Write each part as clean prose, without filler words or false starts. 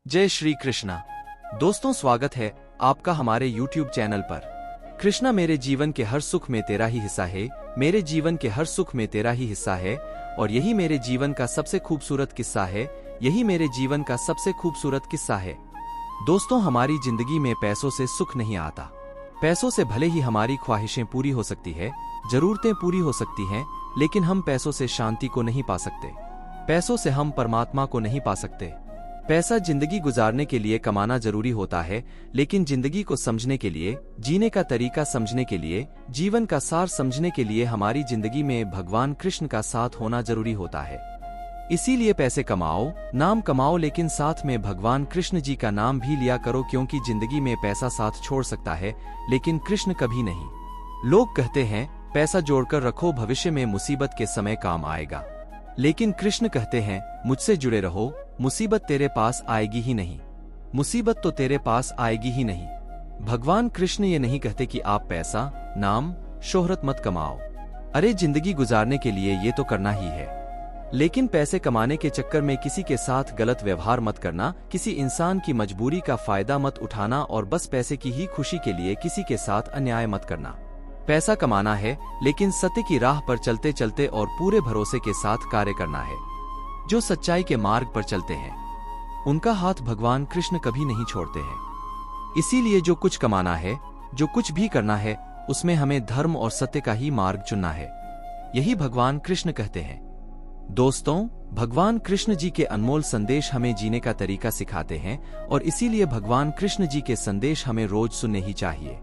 जय श्री कृष्णा। दोस्तों, स्वागत है आपका हमारे YouTube चैनल पर। कृष्णा मेरे जीवन के हर सुख में तेरा ही हिस्सा है, मेरे जीवन के हर सुख में तेरा ही हिस्सा है, और यही मेरे जीवन का सबसे खूबसूरत किस्सा है, यही मेरे जीवन का सबसे खूबसूरत किस्सा है। दोस्तों, हमारी जिंदगी में पैसों से सुख नहीं आता। पैसों से भले ही हमारी ख्वाहिशें पूरी हो सकती है, जरूरतें पूरी हो सकती हैं, लेकिन हम पैसों से शांति को नहीं पा सकते। पैसों से हम परमात्मा को नहीं पा सकते। पैसा जिंदगी गुजारने के लिए कमाना जरूरी होता है, लेकिन जिंदगी को समझने के लिए, जीने का तरीका समझने के लिए, जीवन का सार समझने के लिए हमारी जिंदगी में भगवान कृष्ण का साथ होना जरूरी होता है। इसीलिए पैसे कमाओ, नाम कमाओ, लेकिन साथ में भगवान कृष्ण जी का नाम भी लिया करो, क्योंकि जिंदगी में पैसा साथ छोड़ सकता है, लेकिन कृष्ण कभी नहीं। लोग कहते हैं पैसा जोड़कर रखो, भविष्य में मुसीबत के समय काम आएगा, लेकिन कृष्ण कहते हैं मुझसे जुड़े रहो, मुसीबत तेरे पास आएगी ही नहीं। मुसीबत तो तेरे पास आएगी ही नहीं। भगवान कृष्ण ये नहीं कहते कि आप पैसा, नाम, शोहरत मत कमाओ। अरे, जिंदगी गुजारने के लिए ये तो करना ही है, लेकिन पैसे कमाने के चक्कर में किसी के साथ गलत व्यवहार मत करना, किसी इंसान की मजबूरी का फायदा मत उठाना, और बस पैसे की ही खुशी के लिए किसी के साथ अन्याय मत करना। पैसा कमाना है, लेकिन सत्य की राह पर चलते चलते और पूरे भरोसे के साथ कार्य करना है। जो सच्चाई के मार्ग पर चलते हैं, उनका हाथ भगवान कृष्ण कभी नहीं छोड़ते हैं। इसीलिए जो कुछ कमाना है, जो कुछ भी करना है, उसमें हमें धर्म और सत्य का ही मार्ग चुनना है। यही भगवान कृष्ण कहते हैं। दोस्तों, भगवान कृष्ण जी के अनमोल संदेश हमें जीने का तरीका सिखाते हैं, और इसीलिए भगवान कृष्ण जी के संदेश हमें रोज सुनने ही चाहिए।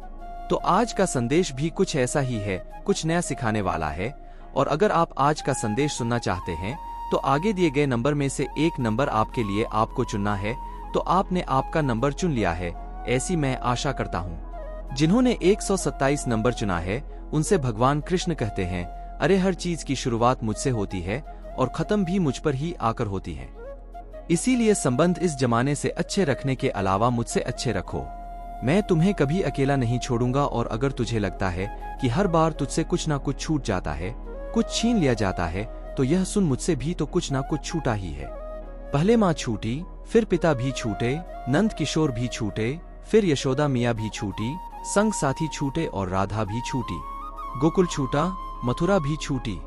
तो आज का संदेश भी कुछ ऐसा ही है, कुछ नया सिखाने वाला है। और अगर आप आज का संदेश सुनना चाहते हैं, तो आगे दिए गए नंबर में से एक नंबर आपके लिए आपको चुनना है। तो आपने आपका नंबर चुन लिया है, ऐसी मैं आशा करता हूँ। जिन्होंने 127 नंबर चुना है, उनसे भगवान कृष्ण कहते हैं, अरे, हर चीज की शुरुआत मुझसे होती है और खत्म भी मुझ पर ही आकर होती है। इसीलिए संबंध इस जमाने से अच्छे रखने के अलावा मुझसे अच्छे रखो। मैं तुम्हें कभी अकेला नहीं छोड़ूंगा, और अगर तुझे लगता है कि हर बार तुझसे कुछ ना कुछ छूट जाता है, कुछ छीन लिया जाता है, तो यह सुन, मुझसे भी तो कुछ ना कुछ छूटा ही है। पहले माँ छूटी, फिर पिता भी छूटे, नंद किशोर भी छूटे, फिर यशोदा मिया भी छूटी, संग साथी छूटे और राधा भी छूटी। गोकुल छूटा, मथुरा भी छूटी।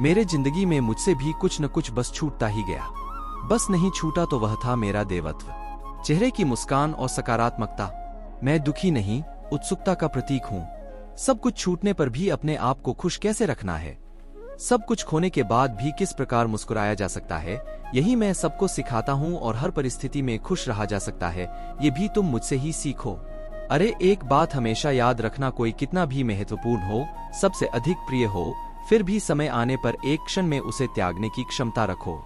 मेरे जिंदगी में मुझसे भी कुछ न कुछ बस छूटता ही गया। बस नहीं छूटा तो वह था मेरा देवत्व, चेहरे की मुस्कान और सकारात्मकता। मैं दुखी नहीं, उत्सुकता का प्रतीक हूँ। सब कुछ छूटने पर भी अपने आप को खुश कैसे रखना है, सब कुछ खोने के बाद भी किस प्रकार मुस्कुराया जा सकता है, यही मैं सबको सिखाता हूँ। और हर परिस्थिति में खुश रहा जा सकता है, ये भी तुम मुझसे ही सीखो। अरे, एक बात हमेशा याद रखना, कोई कितना भी महत्वपूर्ण हो, सबसे अधिक प्रिय हो, फिर भी समय आने पर एक क्षण में उसे त्यागने की क्षमता रखो।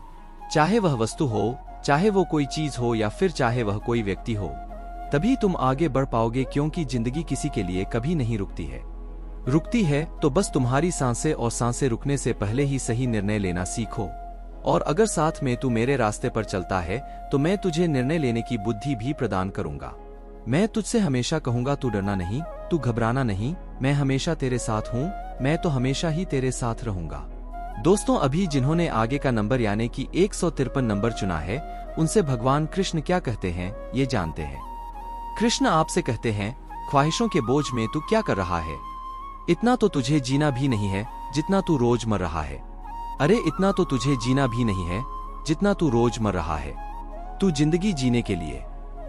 चाहे वह वस्तु हो, चाहे वो कोई चीज हो, या फिर चाहे वह कोई व्यक्ति हो, तभी तुम आगे बढ़ पाओगे, क्योंकि जिंदगी किसी के लिए कभी नहीं रुकती है। रुकती है तो बस तुम्हारी सांसें, और सांसें रुकने से पहले ही सही निर्णय लेना सीखो। और अगर साथ में तू मेरे रास्ते पर चलता है, तो मैं तुझे निर्णय लेने की बुद्धि भी प्रदान करूंगा। मैं तुझसे हमेशा कहूंगा, तू डरना नहीं, तू घबराना नहीं, मैं हमेशा तेरे साथ हूँ, मैं तो हमेशा ही तेरे साथ रहूंगा। दोस्तों, अभी जिन्होंने आगे का नंबर यानी कि 153 नंबर चुना है, उनसे भगवान कृष्ण क्या कहते हैं, ये जानते हैं। कृष्ण आपसे कहते हैं, ख्वाहिशों के बोझ में तू क्या कर रहा है? इतना तो तुझे जीना भी नहीं है जितना तू रोज मर रहा है। अरे, इतना तो तुझे जीना भी नहीं है जितना तू रोज मर रहा है। तू जिंदगी जीने के लिए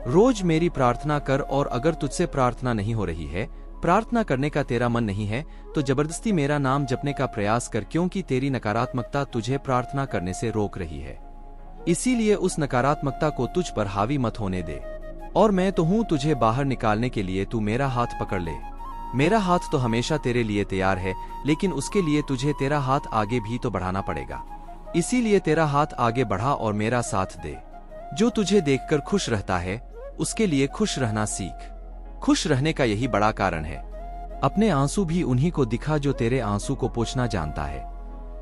रोज मेरी प्रार्थना कर, और अगर तुझसे प्रार्थना नहीं हो रही है, प्रार्थना करने का तेरा मन नहीं है, तो जबरदस्ती मेरा नाम जपने का प्रयास कर, क्योंकि तेरी नकारात्मकता तुझे प्रार्थना करने से रोक रही है। इसीलिए उस नकारात्मकता को तुझ पर हावी मत होने दे, और मैं तो हूं तुझे बाहर निकालने के लिए। तू मेरा हाथ पकड़ ले। मेरा हाथ तो हमेशा तेरे लिए तैयार है, लेकिन उसके लिए तुझे तेरा हाथ आगे भी तो बढ़ाना पड़ेगा। इसीलिए तेरा हाथ आगे बढ़ा और मेरा साथ दे। जो तुझे देखकर खुश रहता है, उसके लिए खुश रहना सीख। खुश रहने का यही बड़ा कारण है। अपने आंसू भी उन्हीं को दिखा जो तेरे आंसू को पोंछना जानता है।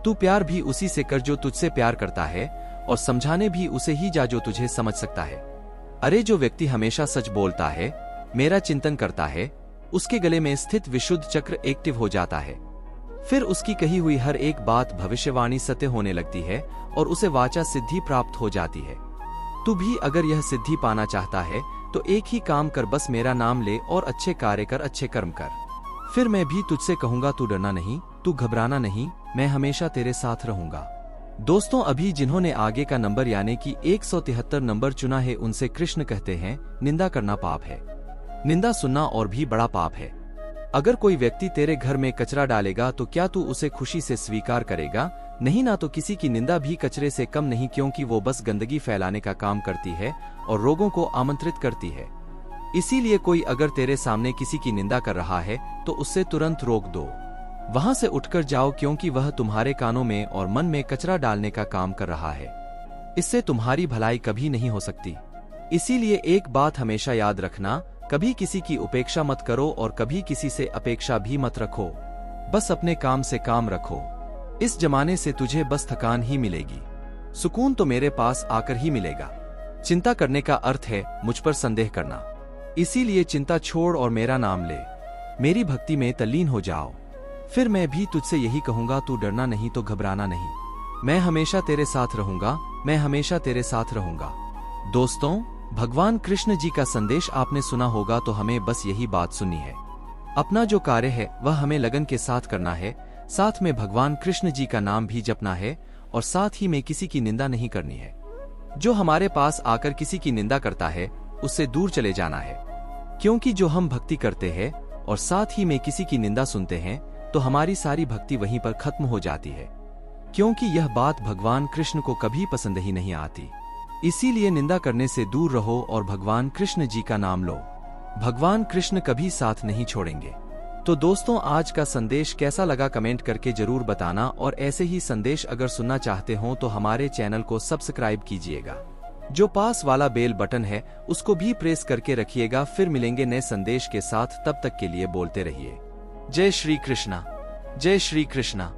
तू प्यार भी उसी से कर जो तुझसे प्यार करता है, और समझाने भी उसे ही जा जो तुझे समझ सकता है। अरे, जो व्यक्ति हमेशा सच बोलता है, मेरा चिंतन करता है, उसके गले में स्थित विशुद्ध चक्र एक्टिव हो जाता है। फिर उसकी कही हुई हर एक बात भविष्यवाणी सत्य होने लगती है, और उसे वाचा सिद्धि प्राप्त हो जाती है। तू भी अगर यह सिद्धि पाना चाहता है तो एक ही काम कर, बस मेरा नाम ले और अच्छे कार्य कर, अच्छे कर्म कर। फिर मैं भी तुझसे कहूंगा, तू डरना नहीं, तू घबराना नहीं, मैं हमेशा तेरे साथ रहूंगा। दोस्तों, अभी जिन्होंने आगे का नंबर यानी कि 173 नंबर चुना है उनसे कृष्ण कहते हैं, निंदा करना पाप है, निंदा सुनना और भी बड़ा पाप है। अगर कोई व्यक्ति तेरे घर में कचरा डालेगा तो क्या तू उसे खुशी से स्वीकार करेगा? नहीं ना। तो किसी की निंदा भी कचरे से कम नहीं, क्योंकि वो बस गंदगी फैलाने का काम करती है और रोगों को आमंत्रित करती है। इसीलिए कोई अगर तेरे सामने किसी की निंदा कर रहा है तो उससे तुरंत रोक दो, वहां से उठकर जाओ, क्योंकि वह तुम्हारे कानों में और मन में कचरा डालने का काम कर रहा है। इससे तुम्हारी भलाई कभी नहीं हो सकती। इसीलिए एक बात हमेशा याद रखना, कभी किसी की उपेक्षा मत करो और कभी किसी से अपेक्षा भी मत रखो। बस अपने काम से काम रखो। इस जमाने से तुझे बस थकान ही मिलेगी, सुकून तो मेरे पास आकर ही मिलेगा। चिंता करने का अर्थ है मुझ पर संदेह करना। इसीलिए चिंता छोड़ और मेरा नाम ले, मेरी भक्ति में तल्लीन हो जाओ। फिर मैं भी तुझसे यही कहूंगा, तू डरना नहीं, तो घबराना नहीं, मैं हमेशा तेरे साथ रहूंगा, मैं हमेशा तेरे साथ रहूंगा। दोस्तों, भगवान कृष्ण जी का संदेश आपने सुना होगा, तो हमें बस यही बात सुननी है। अपना जो कार्य है वह हमें लगन के साथ करना है, साथ में भगवान कृष्ण जी का नाम भी जपना है और साथ ही में किसी की निंदा नहीं करनी है। जो हमारे पास आकर किसी की निंदा करता है उससे दूर चले जाना है, क्योंकि जो हम भक्ति करते हैं और साथ ही में किसी की निंदा सुनते हैं तो हमारी सारी भक्ति वहीं पर खत्म हो जाती है, क्योंकि यह बात भगवान कृष्ण को कभी पसंद ही नहीं आती। इसीलिए निंदा करने से दूर रहो और भगवान कृष्ण जी का नाम लो। भगवान कृष्ण कभी साथ नहीं छोड़ेंगे। तो दोस्तों, आज का संदेश कैसा लगा कमेंट करके जरूर बताना, और ऐसे ही संदेश अगर सुनना चाहते हो तो हमारे चैनल को सब्सक्राइब कीजिएगा। जो पास वाला बेल बटन है उसको भी प्रेस करके रखिएगा। फिर मिलेंगे नए संदेश के साथ, तब तक के लिए बोलते रहिए जय श्री कृष्णा, जय श्री कृष्णा।